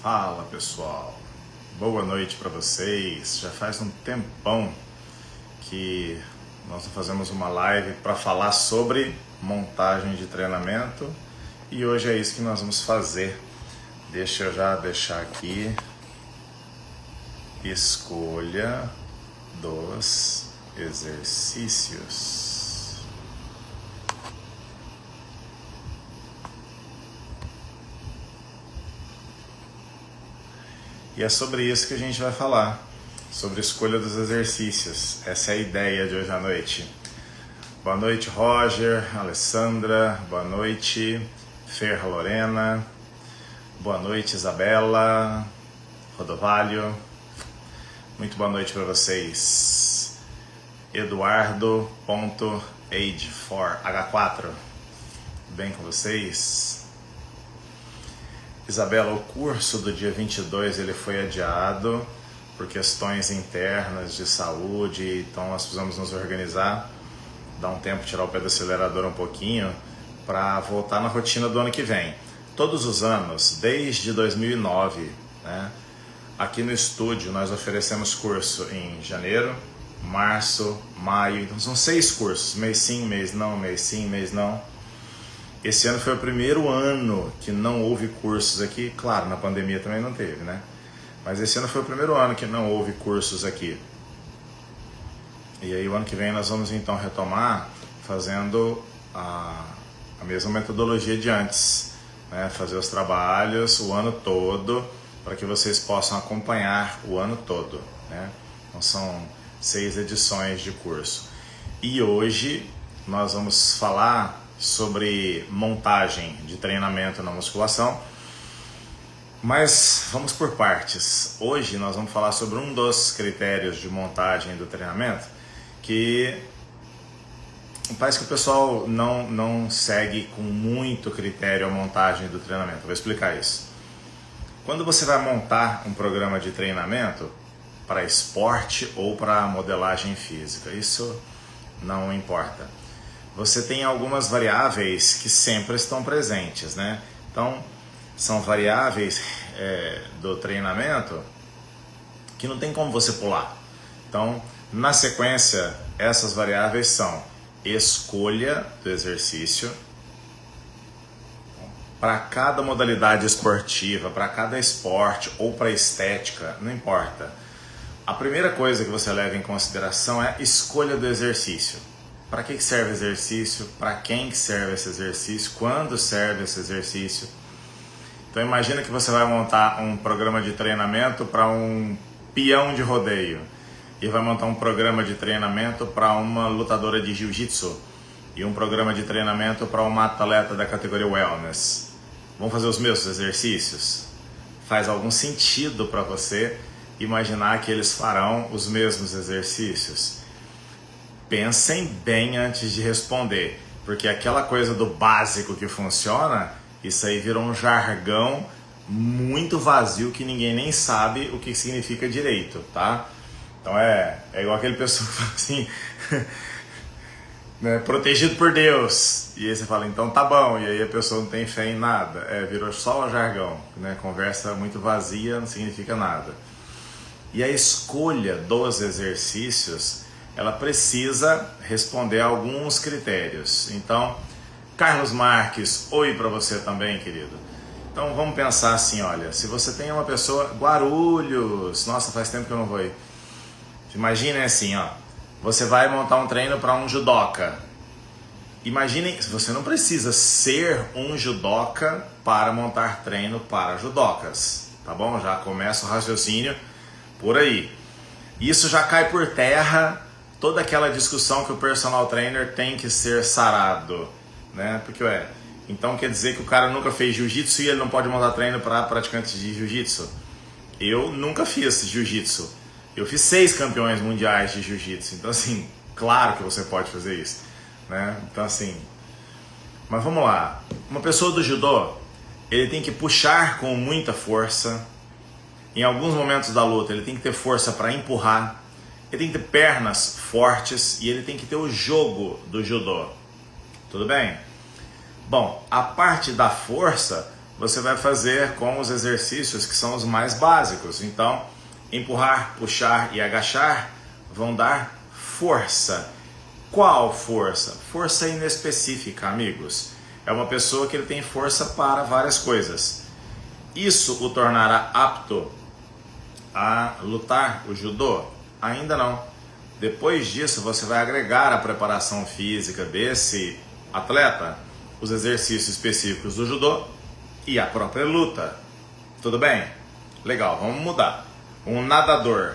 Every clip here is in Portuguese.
Fala pessoal, boa noite para vocês. Já faz um tempão que nós fazemos uma live para falar sobre montagem de treinamento e hoje é isso que nós vamos fazer. Deixa eu já deixar aqui: escolha dos exercícios. E é sobre isso que a gente vai falar, sobre a escolha dos exercícios. Essa é a ideia de hoje à noite. Boa noite, Roger, Alessandra, boa noite, Ferra Lorena, boa noite, Isabela, Rodovalho, muito boa noite para vocês. Eduardo.age4H4, tudo bem com vocês? Isabela, o curso do dia 22 ele foi adiado por questões internas de saúde, então nós precisamos nos organizar, dar um tempo, tirar o pé do acelerador um pouquinho para voltar na rotina do ano que vem. Todos os anos, desde 2009, né, aqui no estúdio nós oferecemos curso em janeiro, março, maio, então são 6 cursos, mês sim, mês não, mês sim, mês não. Esse ano foi o primeiro ano que não houve cursos aqui, claro, na pandemia também não teve, né? Mas esse ano foi o primeiro ano que não houve cursos aqui. E aí o ano que vem nós vamos então retomar fazendo a mesma metodologia de antes, né? Fazer os trabalhos o ano todo para que vocês possam acompanhar o ano todo, né? Então são 6 edições de curso. E hoje nós vamos falar sobre montagem de treinamento na musculação, mas vamos por partes. Hoje nós vamos falar sobre um dos critérios de montagem do treinamento que parece que o pessoal não segue com muito critério a montagem do treinamento. Vou explicar isso. Quando você vai montar um programa de treinamento para esporte ou para modelagem física, isso não importa. Você tem algumas variáveis que sempre estão presentes, né? Então, são variáveis do treinamento que não tem como você pular. Então, na sequência, essas variáveis são escolha do exercício para cada modalidade esportiva, para cada esporte ou para estética, não importa. A primeira coisa que você leva em consideração é escolha do exercício. Para que serve o exercício? Para quem que serve esse exercício? Quando serve esse exercício? Então imagina que você vai montar um programa de treinamento para um peão de rodeio e vai montar um programa de treinamento para uma lutadora de jiu-jitsu e um programa de treinamento para uma atleta da categoria wellness. Vão fazer os mesmos exercícios? Faz algum sentido para você imaginar que eles farão os mesmos exercícios? Pensem bem antes de responder, porque aquela coisa do básico que funciona, isso aí virou um jargão muito vazio que ninguém nem sabe o que significa direito, tá? Então é igual aquele pessoal que fala assim, né, protegido por Deus, e aí você fala, então tá bom, e aí a pessoa não tem fé em nada, virou só um jargão, né? Conversa muito vazia não significa nada. E a escolha dos exercícios, ela precisa responder a alguns critérios. Então, Carlos Marques, oi para você também, querido. Então vamos pensar assim, olha, se você tem uma pessoa, Guarulhos, nossa, faz tempo que eu não vou ir. Imaginem assim, ó, você vai montar um treino para um judoca. Imaginem, você não precisa ser um judoca para montar treino para judocas, tá bom? Já começa o raciocínio por aí. Isso já cai por terra toda aquela discussão que o personal trainer tem que ser sarado, né? Porque, então quer dizer que o cara nunca fez jiu-jitsu e ele não pode montar treino para praticantes de jiu-jitsu? Eu nunca fiz jiu-jitsu. Eu fiz 6 campeões mundiais de jiu-jitsu. Então, assim, claro que você pode fazer isso, né? Então, assim, mas vamos lá. Uma pessoa do judô, ele tem que puxar com muita força. Em alguns momentos da luta, ele tem que ter força para empurrar. Ele tem que ter pernas fortes e ele tem que ter o jogo do judô. Tudo bem? Bom, a parte da força você vai fazer com os exercícios que são os mais básicos. Então, empurrar, puxar e agachar vão dar força. Qual força? Força inespecífica, amigos. É uma pessoa que ele tem força para várias coisas. Isso o tornará apto a lutar o judô? Ainda não. Depois disso, você vai agregar à preparação física desse atleta os exercícios específicos do judô e a própria luta. Tudo bem? Legal, vamos mudar. Um nadador.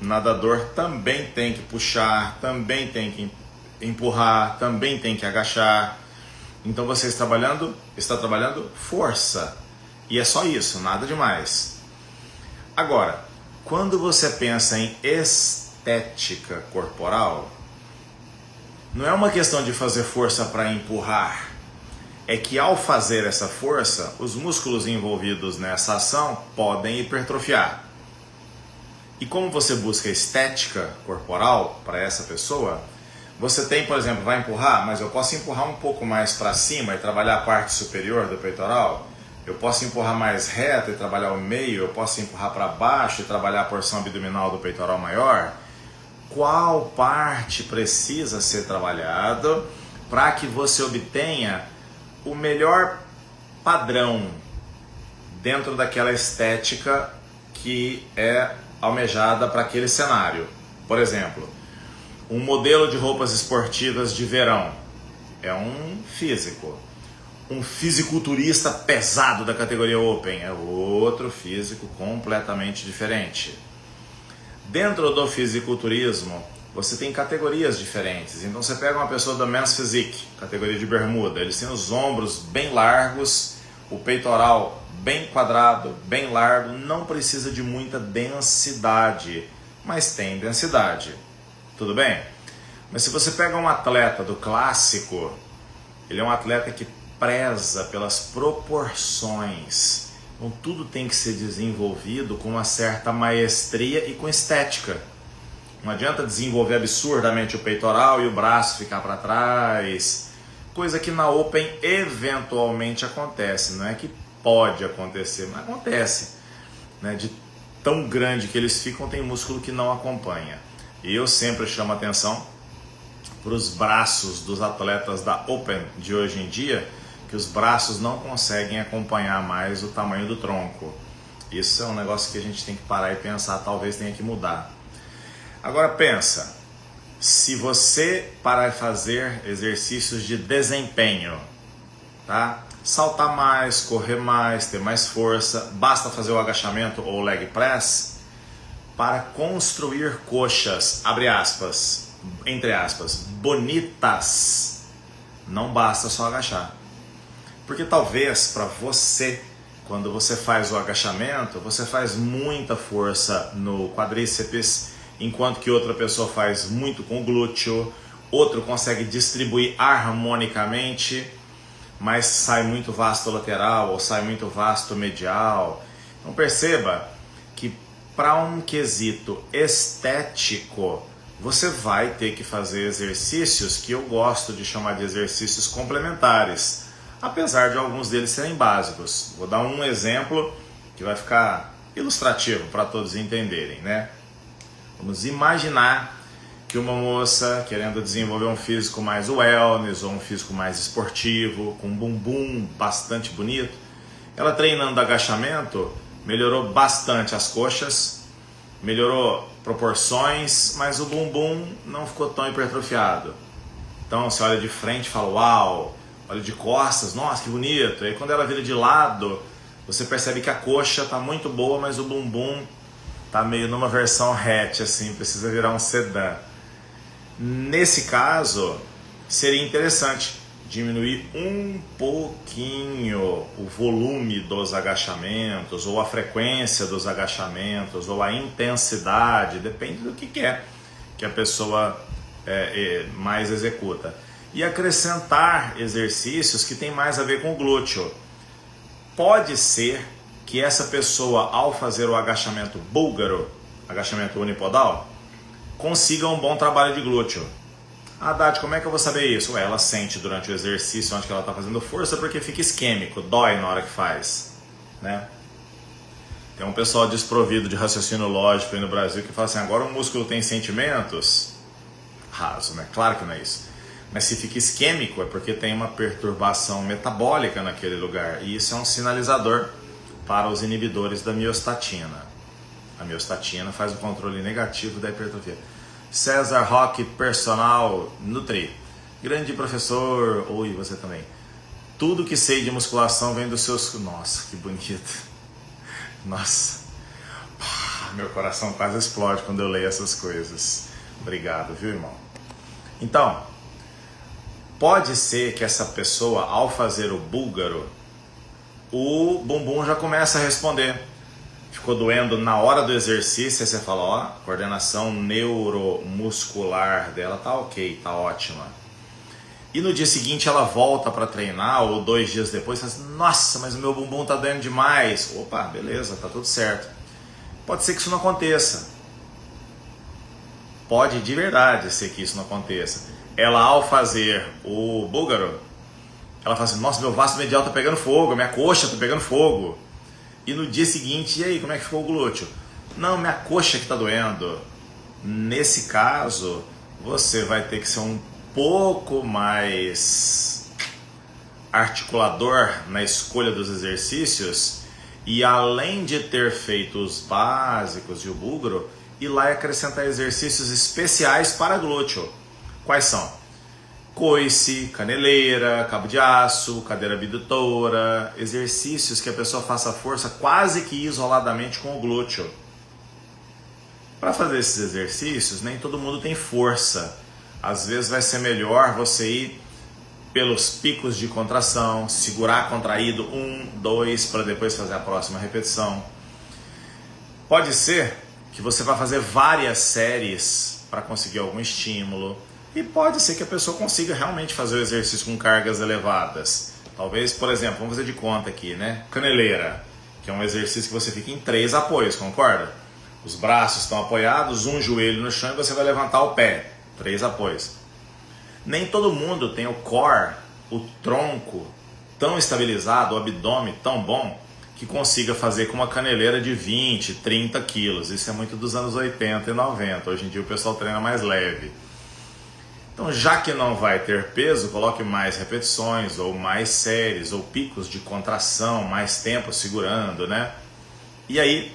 O nadador também tem que puxar, também tem que empurrar, também tem que agachar. Então você está trabalhando força. E é só isso, nada demais. Agora, quando você pensa em estética corporal, não é uma questão de fazer força para empurrar. É que ao fazer essa força, os músculos envolvidos nessa ação podem hipertrofiar. E como você busca estética corporal para essa pessoa, você tem, por exemplo, vai empurrar, mas eu posso empurrar um pouco mais para cima e trabalhar a parte superior do peitoral? Eu posso empurrar mais reto e trabalhar o meio? Eu posso empurrar para baixo e trabalhar a porção abdominal do peitoral maior? Qual parte precisa ser trabalhado para que você obtenha o melhor padrão dentro daquela estética que é almejada para aquele cenário? Por exemplo, um modelo de roupas esportivas de verão é um físico. Um fisiculturista pesado da categoria Open é outro físico completamente diferente. Dentro do fisiculturismo, você tem categorias diferentes. Então você pega uma pessoa da Men's Physique, categoria de bermuda, eles têm os ombros bem largos, o peitoral bem quadrado, bem largo, não precisa de muita densidade, mas tem densidade. Tudo bem? Mas se você pega um atleta do clássico, ele é um atleta que preza pelas proporções. Então tudo tem que ser desenvolvido com uma certa maestria e com estética. Não adianta desenvolver absurdamente o peitoral e o braço ficar para trás, coisa que na Open eventualmente acontece. Não é que pode acontecer, mas acontece, né? De tão grande que eles ficam, tem músculo que não acompanha. E eu sempre chamo a atenção para os braços dos atletas da Open de hoje em dia, que os braços não conseguem acompanhar mais o tamanho do tronco. Isso é um negócio que a gente tem que parar e pensar, talvez tenha que mudar. Agora pensa, se você parar de fazer exercícios de desempenho, tá? Saltar mais, correr mais, ter mais força, basta fazer o agachamento ou o leg press para construir coxas, abre aspas, entre aspas, bonitas. Não basta só agachar. Porque talvez para você, quando você faz o agachamento, você faz muita força no quadríceps, enquanto que outra pessoa faz muito com o glúteo, outro consegue distribuir harmonicamente, mas sai muito vasto lateral ou sai muito vasto medial. Então perceba que para um quesito estético, você vai ter que fazer exercícios que eu gosto de chamar de exercícios complementares, apesar de alguns deles serem básicos. Vou dar um exemplo que vai ficar ilustrativo para todos entenderem, né? Vamos imaginar que uma moça querendo desenvolver um físico mais wellness ou um físico mais esportivo, com um bumbum bastante bonito, ela treinando agachamento, melhorou bastante as coxas, melhorou proporções, mas o bumbum não ficou tão hipertrofiado. Então você olha de frente e fala, uau, olha de costas, nossa que bonito. E aí quando ela vira de lado, você percebe que a coxa está muito boa, mas o bumbum está meio numa versão hatch, assim, precisa virar um sedã. Nesse caso, seria interessante diminuir um pouquinho o volume dos agachamentos, ou a frequência dos agachamentos, ou a intensidade, depende do que é que a pessoa mais executa. E acrescentar exercícios que tem mais a ver com o glúteo. Pode ser que essa pessoa, ao fazer o agachamento búlgaro, agachamento unipodal, consiga um bom trabalho de glúteo. Haddad, como é que eu vou saber isso? Ué, ela sente durante o exercício onde que ela está fazendo força porque fica isquêmico, dói na hora que faz, né? Tem um pessoal desprovido de raciocínio lógico aí no Brasil que fala assim, agora o músculo tem sentimentos? Raso, né? Claro que não é isso. Mas se fica isquêmico é porque tem uma perturbação metabólica naquele lugar. E isso é um sinalizador para os inibidores da miostatina. A miostatina faz o controle negativo da hipertrofia. César Roque, personal Nutri. Grande professor, oi, você também. Tudo que sei de musculação vem dos seus... Nossa, que bonito. Nossa, meu coração quase explode quando eu leio essas coisas. Obrigado, viu, irmão? Então, pode ser que essa pessoa, ao fazer o búlgaro, o bumbum já começa a responder. Ficou doendo na hora do exercício, aí você fala, ó, a coordenação neuromuscular dela tá ok, tá ótima. E no dia seguinte ela volta para treinar, ou 2 dias depois, fala assim, nossa, mas o meu bumbum tá doendo demais. Opa, beleza, tá tudo certo. Pode ser que isso não aconteça. Pode de verdade ser que isso não aconteça. Ela, ao fazer o búlgaro, ela fala assim, nossa, meu vasto medial tá pegando fogo, minha coxa tá pegando fogo. E no dia seguinte, e aí, como é que ficou o glúteo? Não, minha coxa que tá doendo. Nesse caso, você vai ter que ser um pouco mais articulador na escolha dos exercícios e, além de ter feito os básicos e o búlgaro, ir lá e acrescentar exercícios especiais para glúteo. Quais são? Coice, caneleira, cabo de aço, cadeira abdutora, exercícios que a pessoa faça força quase que isoladamente com o glúteo. Para fazer esses exercícios, nem todo mundo tem força. Às vezes vai ser melhor você ir pelos picos de contração, segurar contraído 1, 2, para depois fazer a próxima repetição. Pode ser que você vá fazer várias séries para conseguir algum estímulo. E pode ser que a pessoa consiga realmente fazer o exercício com cargas elevadas. Talvez, por exemplo, vamos fazer de conta aqui, né? Caneleira, que é um exercício que você fica em 3 apoios, concorda? Os braços estão apoiados, um joelho no chão e você vai levantar o pé. 3 apoios. Nem todo mundo tem o core, o tronco, tão estabilizado, o abdômen tão bom, que consiga fazer com uma caneleira de 20, 30 quilos. Isso é muito dos anos 80 e 90. Hoje em dia o pessoal treina mais leve. Então, já que não vai ter peso, coloque mais repetições, ou mais séries, ou picos de contração, mais tempo segurando, né? E aí,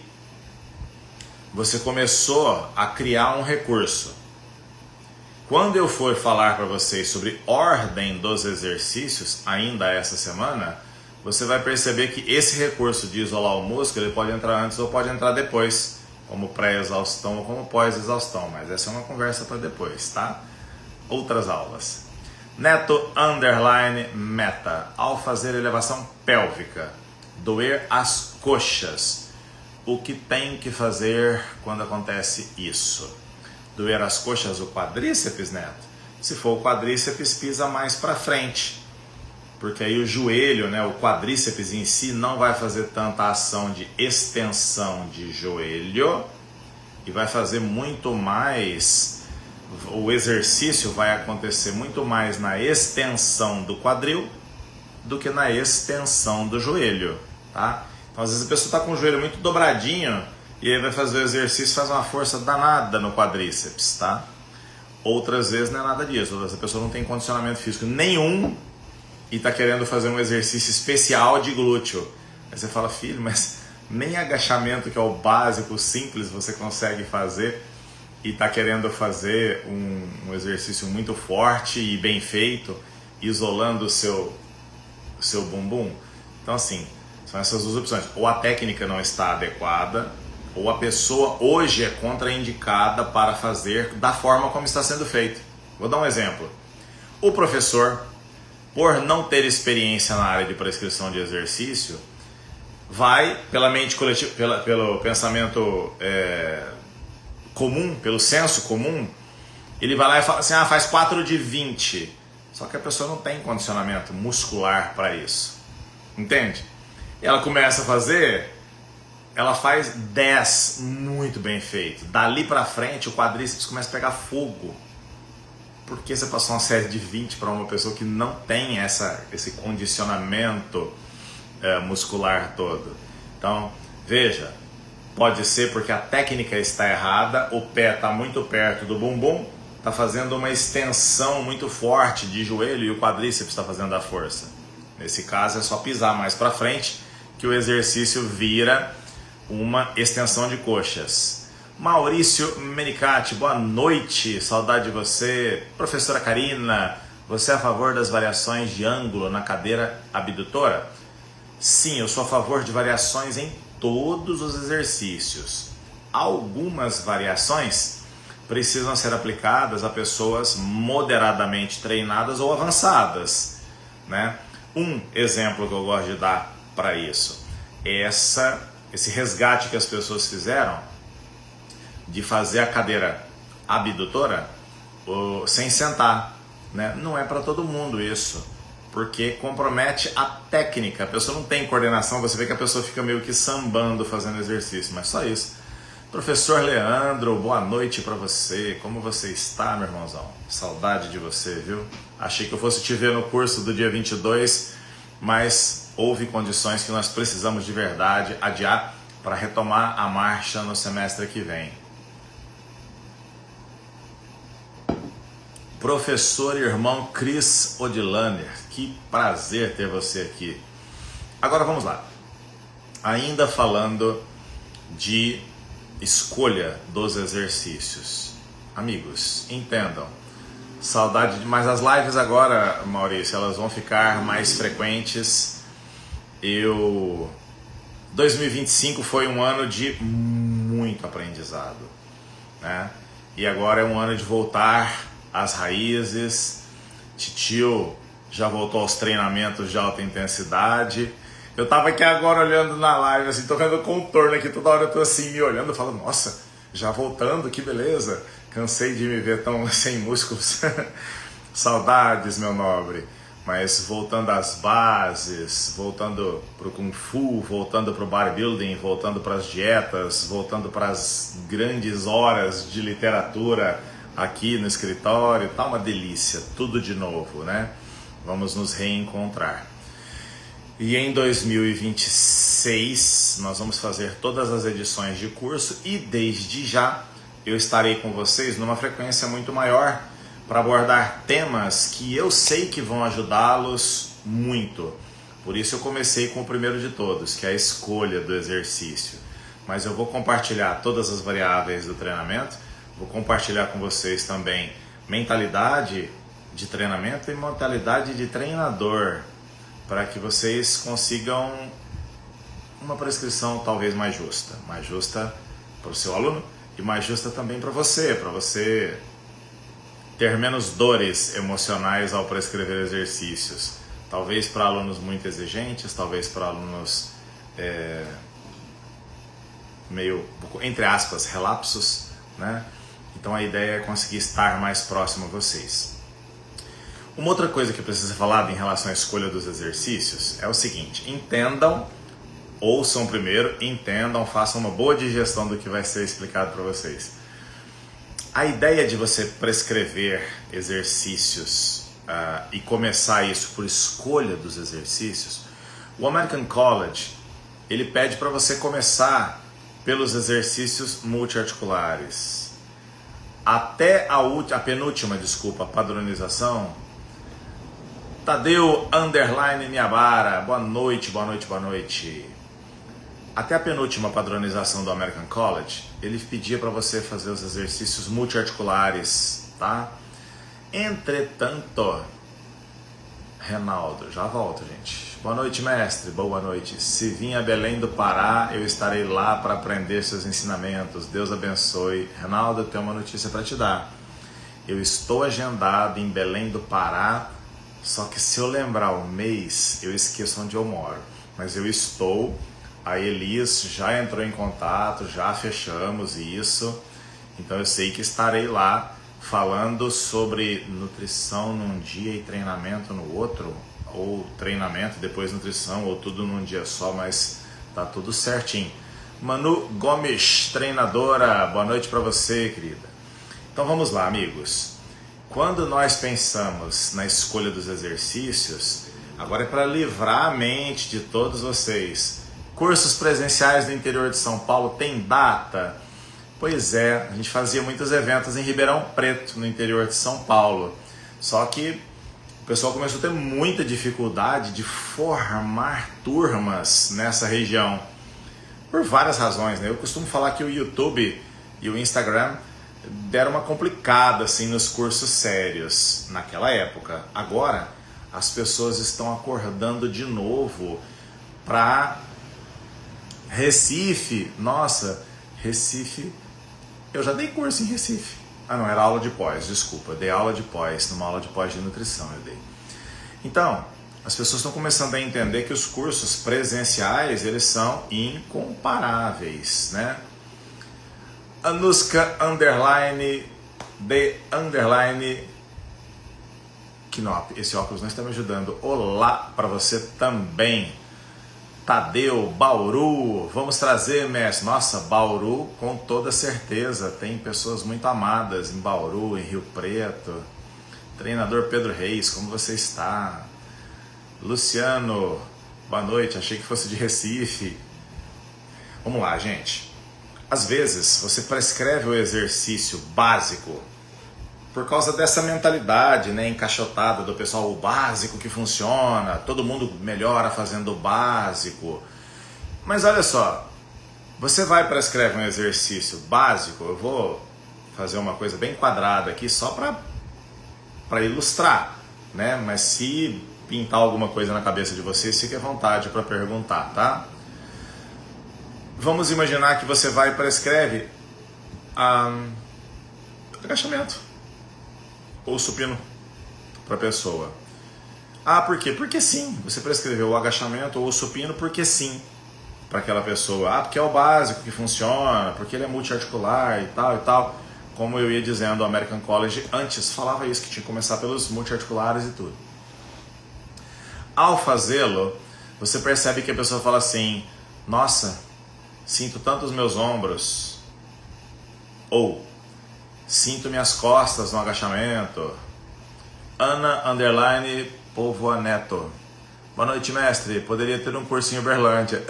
você começou a criar um recurso. Quando eu for falar para vocês sobre ordem dos exercícios, ainda essa semana, você vai perceber que esse recurso de isolar o músculo, ele pode entrar antes ou pode entrar depois, como pré-exaustão ou como pós-exaustão, mas essa é uma conversa para depois, tá? Outras aulas. Neto underline meta. Ao fazer elevação pélvica, doer as coxas. O que tem que fazer quando acontece isso? Doer as coxas, o quadríceps, Neto? Se for o quadríceps, pisa mais para frente. Porque aí o joelho, né, o quadríceps em si não vai fazer tanta ação de extensão de joelho e vai fazer muito mais... O exercício vai acontecer muito mais na extensão do quadril do que na extensão do joelho, tá? Então às vezes a pessoa está com o joelho muito dobradinho e aí vai fazer o exercício, faz uma força danada no quadríceps, tá? Outras vezes não é nada disso, outras vezes a pessoa não tem condicionamento físico nenhum e está querendo fazer um exercício especial de glúteo. Aí você fala, filho, mas nem agachamento, que é o básico, simples, você consegue fazer, e está querendo fazer um exercício muito forte e bem feito, isolando o seu bumbum. Então assim, são essas duas opções. Ou a técnica não está adequada, ou a pessoa hoje é contraindicada para fazer da forma como está sendo feito. Vou dar um exemplo. O professor, por não ter experiência na área de prescrição de exercício, vai pela mente coletiva, pelo pensamento comum, pelo senso comum, ele vai lá e fala assim, faz 4 de 20. Só que a pessoa não tem condicionamento muscular para isso. Entende? E ela começa a fazer, ela faz 10 muito bem feito. Dali para frente o quadríceps começa a pegar fogo. por que você passou uma série de 20 para uma pessoa que não tem esse condicionamento muscular todo? Então, veja, pode ser porque a técnica está errada, o pé está muito perto do bumbum, está fazendo uma extensão muito forte de joelho e o quadríceps está fazendo a força. Nesse caso é só pisar mais para frente que o exercício vira uma extensão de coxas. Maurício Menicati, boa noite, saudade de você. Professora Karina, você é a favor das variações de ângulo na cadeira abdutora? Sim, eu sou a favor de variações em todos os exercícios. Algumas variações precisam ser aplicadas a pessoas moderadamente treinadas ou avançadas, né? Um exemplo que eu gosto de dar para isso é esse resgate que as pessoas fizeram de fazer a cadeira abdutora sem sentar, né? Não é para todo mundo isso, porque compromete a técnica. A pessoa não tem coordenação, você vê que a pessoa fica meio que sambando fazendo exercício, mas só isso. Professor Leandro, boa noite para você. Como você está, meu irmãozão? Saudade de você, viu? Achei que eu fosse te ver no curso do dia 22, mas houve condições que nós precisamos de verdade adiar para retomar a marcha no semestre que vem. Professor e irmão Cris Odilaner, que prazer ter você aqui. Agora vamos lá. Ainda falando de escolha dos exercícios. Amigos, entendam. Saudade de... Mas as lives agora, Maurício, elas vão ficar mais frequentes. 2025 foi um ano de muito aprendizado, né? E agora é um ano de voltar às raízes. Titio já voltou aos treinamentos de alta intensidade. Eu tava aqui agora olhando na live, assim, tô vendo o contorno aqui, toda hora eu tô assim, me olhando, falando, nossa, já voltando, que beleza. Cansei de me ver tão sem músculos. Saudades, meu nobre. Mas voltando às bases, voltando pro Kung Fu, voltando pro bodybuilding, voltando para as dietas, voltando para as grandes horas de literatura aqui no escritório, tá uma delícia, tudo de novo, né? Vamos nos reencontrar. E em 2026 nós vamos fazer todas as edições de curso e desde já eu estarei com vocês numa frequência muito maior para abordar temas que eu sei que vão ajudá-los muito. Por isso eu comecei com o primeiro de todos, que é a escolha do exercício. Mas eu vou compartilhar todas as variáveis do treinamento, vou compartilhar com vocês também mentalidade de treinamento e mentalidade de treinador, para que vocês consigam uma prescrição talvez mais justa para o seu aluno e mais justa também para você ter menos dores emocionais ao prescrever exercícios, talvez para alunos muito exigentes, talvez para alunos meio, entre aspas, relapsos, né? Então a ideia é conseguir estar mais próximo a vocês. Uma outra coisa que precisa ser falada em relação à escolha dos exercícios é o seguinte: entendam, ouçam primeiro, entendam, façam uma boa digestão do que vai ser explicado para vocês. A ideia de você prescrever exercícios e começar isso por escolha dos exercícios, o American College ele pede para você começar pelos exercícios multiarticulares. Até a penúltima, padronização. Tadeu _ Niabara, boa noite, boa noite, boa noite. Até a penúltima padronização do American College, ele pedia para você fazer os exercícios multiarticulares, tá? Entretanto, Renaldo, já volto, gente. Boa noite, mestre, boa noite. Se vim a Belém do Pará, eu estarei lá para aprender seus ensinamentos. Deus abençoe. Renaldo, eu tenho uma notícia para te dar. Eu estou agendado em Belém do Pará, só que se eu lembrar o mês, eu esqueço onde eu moro. Mas eu estou, a Elis já entrou em contato, já fechamos isso. Então eu sei que estarei lá falando sobre nutrição num dia e treinamento no outro, ou treinamento, depois nutrição, ou tudo num dia só, mas tá tudo certinho. Manu Gomes, treinadora, boa noite para você, querida. Então vamos lá, amigos. Quando nós pensamos na escolha dos exercícios, agora é para livrar a mente de todos vocês. Cursos presenciais no interior de São Paulo tem data? Pois é, a gente fazia muitos eventos em Ribeirão Preto, no interior de São Paulo. Só que o pessoal começou a ter muita dificuldade de formar turmas nessa região. Por várias razões, né? Eu costumo falar que o YouTube e o Instagram deram uma complicada assim nos cursos sérios naquela época. Agora as pessoas estão acordando de novo para Recife. Nossa, Recife, eu já dei curso em Recife. Ah não, era aula de pós, desculpa, dei aula de pós, numa aula de pós de nutrição eu dei. Então, as pessoas estão começando a entender que os cursos presenciais, eles são incomparáveis, né? Anuska underline de underline Knop. Esse óculos não está me ajudando. Olá para você também. Tadeu, Bauru. Vamos trazer, mestre. Nossa, Bauru com toda certeza. Tem pessoas muito amadas em Bauru, em Rio Preto. Treinador Pedro Reis, como você está? Luciano, boa noite. Achei que fosse de Recife. Vamos lá, gente. Às vezes você prescreve o exercício básico por causa dessa mentalidade, né, encaixotada do pessoal, o básico que funciona, todo mundo melhora fazendo o básico. Mas olha só, você vai prescrever um exercício básico, eu vou fazer uma coisa bem quadrada aqui só para ilustrar, né? Mas se pintar alguma coisa na cabeça de vocês, fique à vontade para perguntar, tá? Vamos imaginar que você vai e prescreve agachamento ou supino para a pessoa. Ah, por quê? Porque sim. Você prescreveu o agachamento ou o supino porque sim para aquela pessoa. Ah, porque é o básico que funciona, porque ele é multiarticular e tal e tal. Como eu ia dizendo, o American College antes falava isso, que tinha que começar pelos multiarticulares e tudo. Ao fazê-lo, você percebe que a pessoa fala assim: nossa, sinto tanto os meus ombros, ou sinto minhas costas no agachamento. Ana underline Povoa Neto. Boa noite, mestre. Poderia ter um curso em Uberlândia.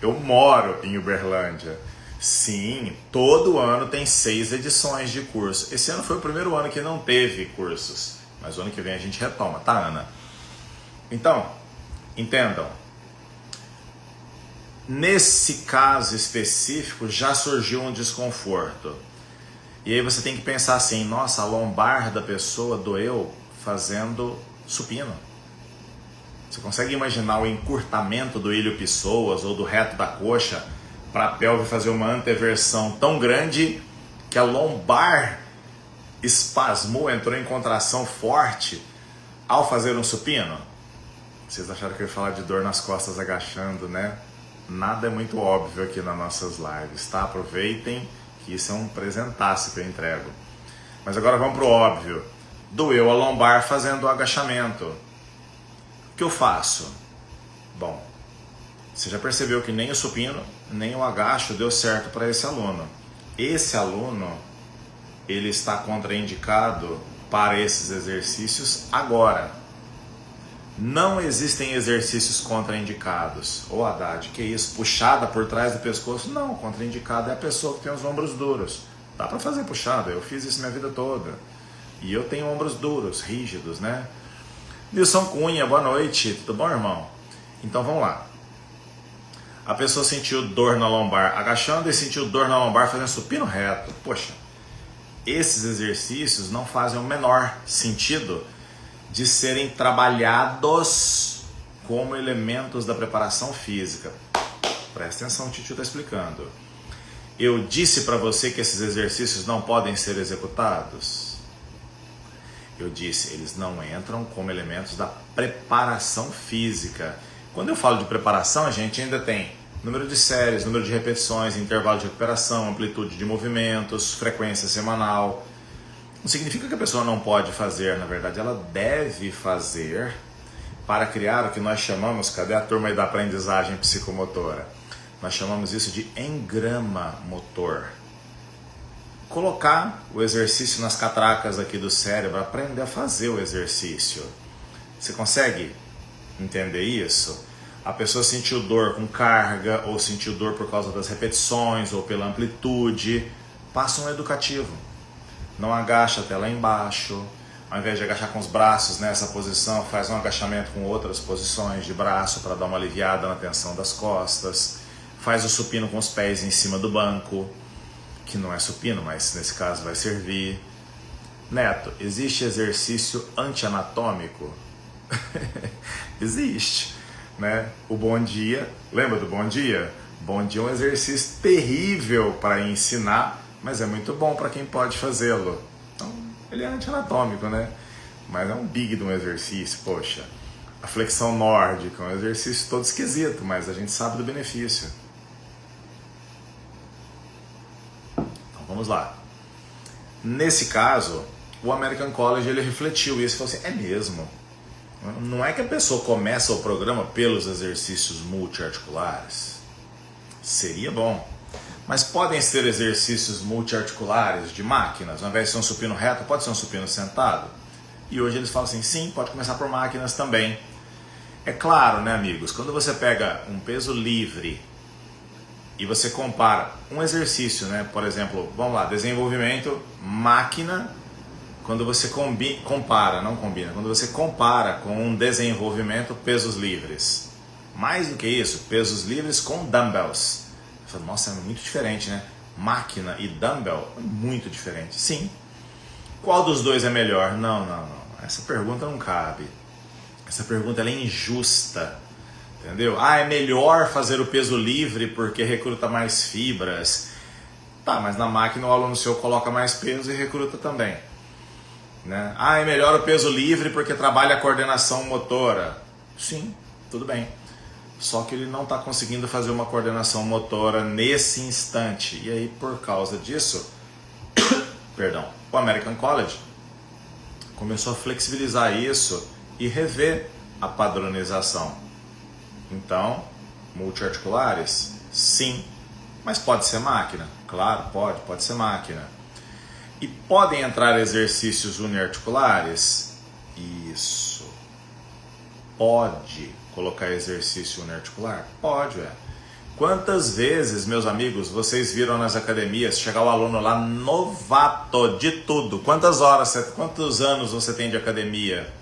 Eu moro em Uberlândia. Sim, todo ano tem 6 edições de curso. Esse ano foi o primeiro ano que não teve cursos, mas o ano que vem a gente retoma, tá, Ana? Então, entendam. Nesse caso específico já surgiu um desconforto. E aí você tem que pensar assim: nossa, a lombar da pessoa doeu fazendo supino. Você consegue imaginar o encurtamento do ilho-pessoas ou do reto da coxa para a pelve fazer uma anteversão tão grande que a lombar espasmou, entrou em contração forte ao fazer um supino? Vocês acharam que eu ia falar de dor nas costas agachando, né? Nada é muito óbvio aqui nas nossas lives, tá? Aproveitem que isso é um presentaço que eu entrego. Mas agora vamos pro óbvio. Doeu a lombar fazendo o agachamento. O que eu faço? Bom, você já percebeu que nem o supino, nem o agacho deu certo para esse aluno. Esse aluno, ele está contraindicado para esses exercícios agora. Não existem exercícios contraindicados. Ô Haddad, que isso? Puxada por trás do pescoço? Não, contraindicado é a pessoa que tem os ombros duros. Dá para fazer puxada, eu fiz isso minha vida toda. E eu tenho ombros duros, rígidos, né? Nilson Cunha, boa noite. Tudo bom, irmão? Então vamos lá. A pessoa sentiu dor na lombar agachando e sentiu dor na lombar fazendo supino reto. Poxa, esses exercícios não fazem o menor sentido de serem trabalhados como elementos da preparação física. Presta atenção, o Titio está explicando. Eu disse para você que esses exercícios não podem ser executados? Eu disse, eles não entram como elementos da preparação física. Quando eu falo de preparação, a gente ainda tem número de séries, número de repetições, intervalo de recuperação, amplitude de movimentos, frequência semanal. Não significa que a pessoa não pode fazer, na verdade ela deve fazer para criar o que nós chamamos, cadê a turma aí da aprendizagem psicomotora? Nós chamamos isso de engrama motor. colocar o exercício nas catracas aqui do cérebro, aprender a fazer o exercício. Você consegue entender isso? A pessoa sentiu dor com carga, ou sentiu dor por causa das repetições, ou pela amplitude, passa um educativo. Não agacha até lá embaixo. Ao invés de agachar com os braços nessa posição, faz um agachamento com outras posições de braço para dar uma aliviada na tensão das costas. Faz o supino com os pés em cima do banco, que não é supino, mas nesse caso vai servir. Neto, existe exercício anti-anatômico? Existe, né? O bom dia, lembra do bom dia? Bom dia é um exercício terrível para ensinar, mas é muito bom para quem pode fazê-lo. Então, ele é anti-anatômico, né? Mas é um big de um exercício, poxa. A flexão nórdica é um exercício todo esquisito, mas a gente sabe do benefício. Então, vamos lá. Nesse caso, o American College ele refletiu isso e falou assim, é mesmo. Não é que a pessoa começa o programa pelos exercícios multiarticulares. Seria bom. Mas podem ser exercícios multiarticulares de máquinas. Ao invés de ser um supino reto, pode ser um supino sentado. E hoje eles falam assim, sim, pode começar por máquinas também. É claro, né, amigos? Quando você pega um peso livre e você compara um exercício, né? Por exemplo, vamos lá, desenvolvimento, máquina. Quando você quando você compara com um desenvolvimento, pesos livres. Mais do que isso, pesos livres com dumbbells. Você fala, nossa, é muito diferente, né? Máquina e dumbbell é muito diferente. Sim. Qual dos dois é melhor? Não. Essa pergunta não cabe. Essa pergunta ela é injusta. Entendeu? É melhor fazer o peso livre porque recruta mais fibras. Tá, mas na máquina o aluno seu coloca mais peso e recruta também. Né? É melhor o peso livre porque trabalha a coordenação motora. Sim, tudo bem. Só que ele não está conseguindo fazer uma coordenação motora nesse instante. E aí, por causa disso, o American College começou a flexibilizar isso e rever a padronização. Então, multiarticulares? Sim. Mas pode ser máquina? Claro, pode ser máquina. E podem entrar exercícios uniarticulares? Isso. Pode colocar exercício uniarticular? Pode, Quantas vezes, meus amigos, vocês viram nas academias chegar o aluno lá novato de tudo? Quantos anos você tem de academia?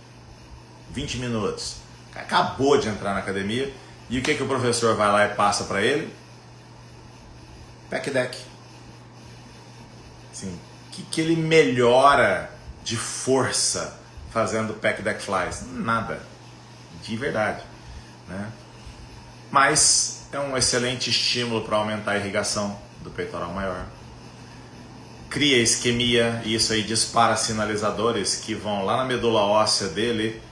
20 minutos. Acabou de entrar na academia. E o que o professor vai lá e passa para ele? Pec deck. Sim. O que ele melhora de força fazendo pec deck flies? Nada, de verdade, né? Mas é um excelente estímulo para aumentar a irrigação do peitoral maior. Cria isquemia e isso aí dispara sinalizadores que vão lá na medula óssea dele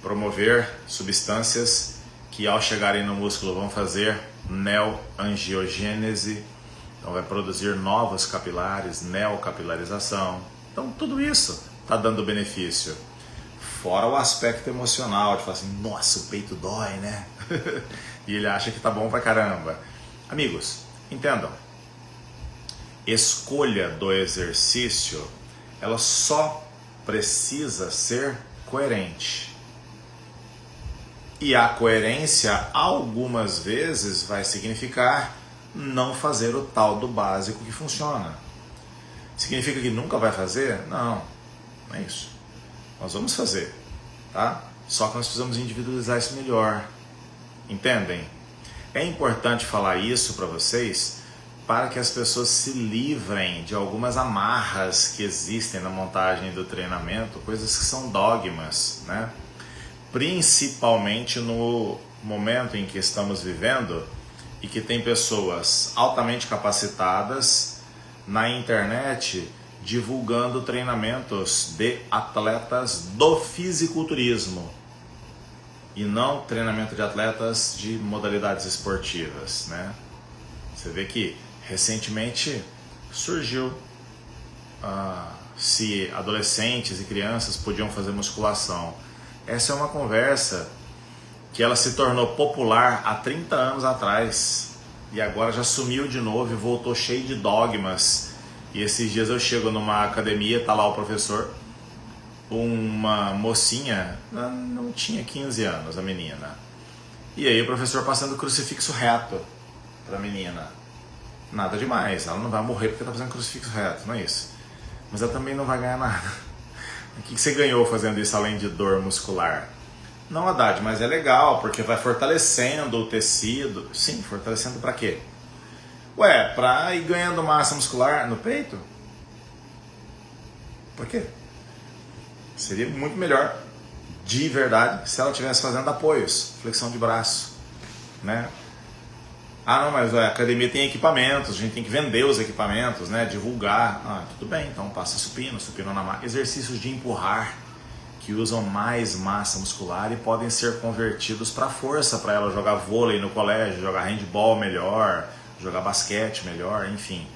promover substâncias que ao chegarem no músculo vão fazer neoangiogênese. Então vai produzir novos capilares, neocapilarização. Então tudo isso está dando benefício. Fora o aspecto emocional, de falar assim, nossa, o peito dói, né? E ele acha que tá bom pra caramba. Amigos, entendam. Escolha do exercício, ela só precisa ser coerente. E a coerência, algumas vezes, vai significar não fazer o tal do básico que funciona. Significa que nunca vai fazer? Não é isso. Nós vamos fazer, tá? Só que nós precisamos individualizar isso melhor. Entendem? É importante falar isso para vocês para que as pessoas se livrem de algumas amarras que existem na montagem do treinamento, coisas que são dogmas, né? Principalmente no momento em que estamos vivendo e que tem pessoas altamente capacitadas na internet divulgando treinamentos de atletas do fisiculturismo e não treinamento de atletas de modalidades esportivas, né? Você vê que recentemente surgiu se adolescentes e crianças podiam fazer musculação. Essa é uma conversa que ela se tornou popular há 30 anos atrás e agora já sumiu de novo e voltou cheio de dogmas E esses dias eu chego numa academia, tá lá o professor, uma mocinha, não tinha 15 anos a menina. E aí o professor passando crucifixo reto pra menina. Nada demais, ela não vai morrer porque tá fazendo crucifixo reto, não é isso. Mas ela também não vai ganhar nada. O que você ganhou fazendo isso além de dor muscular? Não, Haddad, mas é legal, porque vai fortalecendo o tecido. Sim, fortalecendo pra quê? Ué, pra ir ganhando massa muscular no peito? Por quê? Seria muito melhor, de verdade, se ela estivesse fazendo apoios, flexão de braço, né? Ah, não, mas a academia tem equipamentos, a gente tem que vender os equipamentos, né? Divulgar. Ah, tudo bem, então passa supino na máquina. Exercícios de empurrar, que usam mais massa muscular e podem ser convertidos para força, para ela jogar vôlei no colégio, jogar handball melhor, jogar basquete melhor, enfim.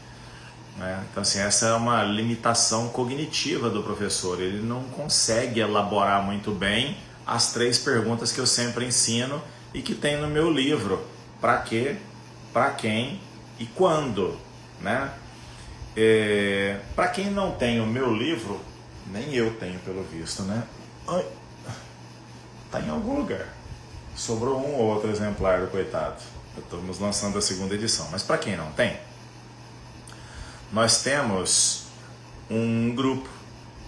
Né? Então, assim, essa é uma limitação cognitiva do professor. Ele não consegue elaborar muito bem as 3 perguntas que eu sempre ensino e que tem no meu livro. Para quê? Para quem e quando? Né? Para quem não tem o meu livro, nem eu tenho pelo visto, né? Tá em algum lugar. Sobrou um ou outro exemplar do coitado. Estamos lançando a 2ª edição. Mas para quem não tem, nós temos um grupo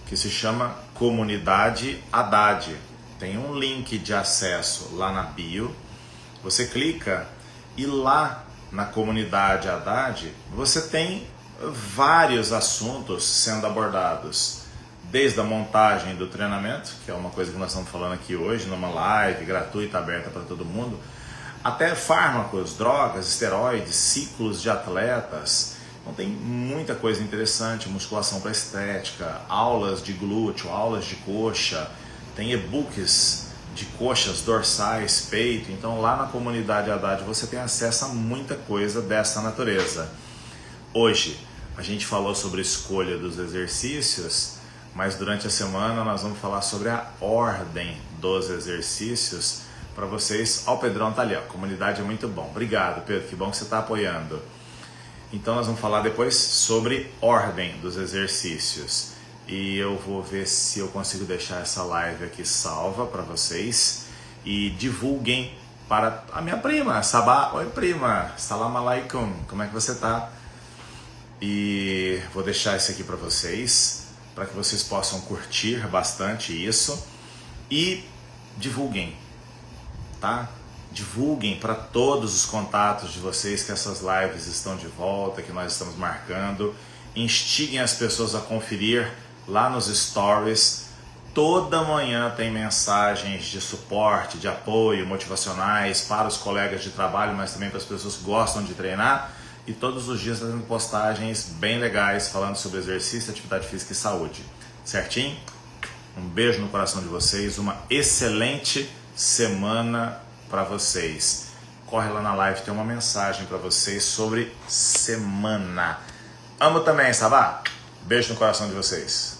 que se chama Comunidade Haddad. Tem um link de acesso lá na bio. Você clica e lá na Comunidade Haddad você tem vários assuntos sendo abordados. Desde a montagem do treinamento, que é uma coisa que nós estamos falando aqui hoje, numa live gratuita, aberta para todo mundo, até fármacos, drogas, esteroides, ciclos de atletas. Então tem muita coisa interessante, musculação para estética, aulas de glúteo, aulas de coxa, tem e-books de coxas, dorsais, peito. Então lá na Comunidade Haddad você tem acesso a muita coisa dessa natureza. Hoje a gente falou sobre a escolha dos exercícios, mas durante a semana nós vamos falar sobre a ordem dos exercícios para vocês. Ó, o Pedrão tá ali, ó. Comunidade é muito bom. Obrigado, Pedro, que bom que você está apoiando. Então nós vamos falar depois sobre ordem dos exercícios. E eu vou ver se eu consigo deixar essa live aqui salva para vocês. E divulguem para a minha prima, Sabá. Oi, prima. Salam alaikum. Como é que você tá? E vou deixar isso aqui para vocês, para que vocês possam curtir bastante isso. E divulguem, tá? Divulguem para todos os contatos de vocês que essas lives estão de volta, que nós estamos marcando. Instiguem as pessoas a conferir lá nos stories. Toda manhã tem mensagens de suporte, de apoio, motivacionais para os colegas de trabalho, mas também para as pessoas que gostam de treinar. E todos os dias fazendo postagens bem legais falando sobre exercício, atividade física e saúde. Certinho? Um beijo no coração de vocês, uma excelente semana para vocês. Corre lá na live, tem uma mensagem para vocês sobre semana. Amo também, Sabá. Beijo no coração de vocês.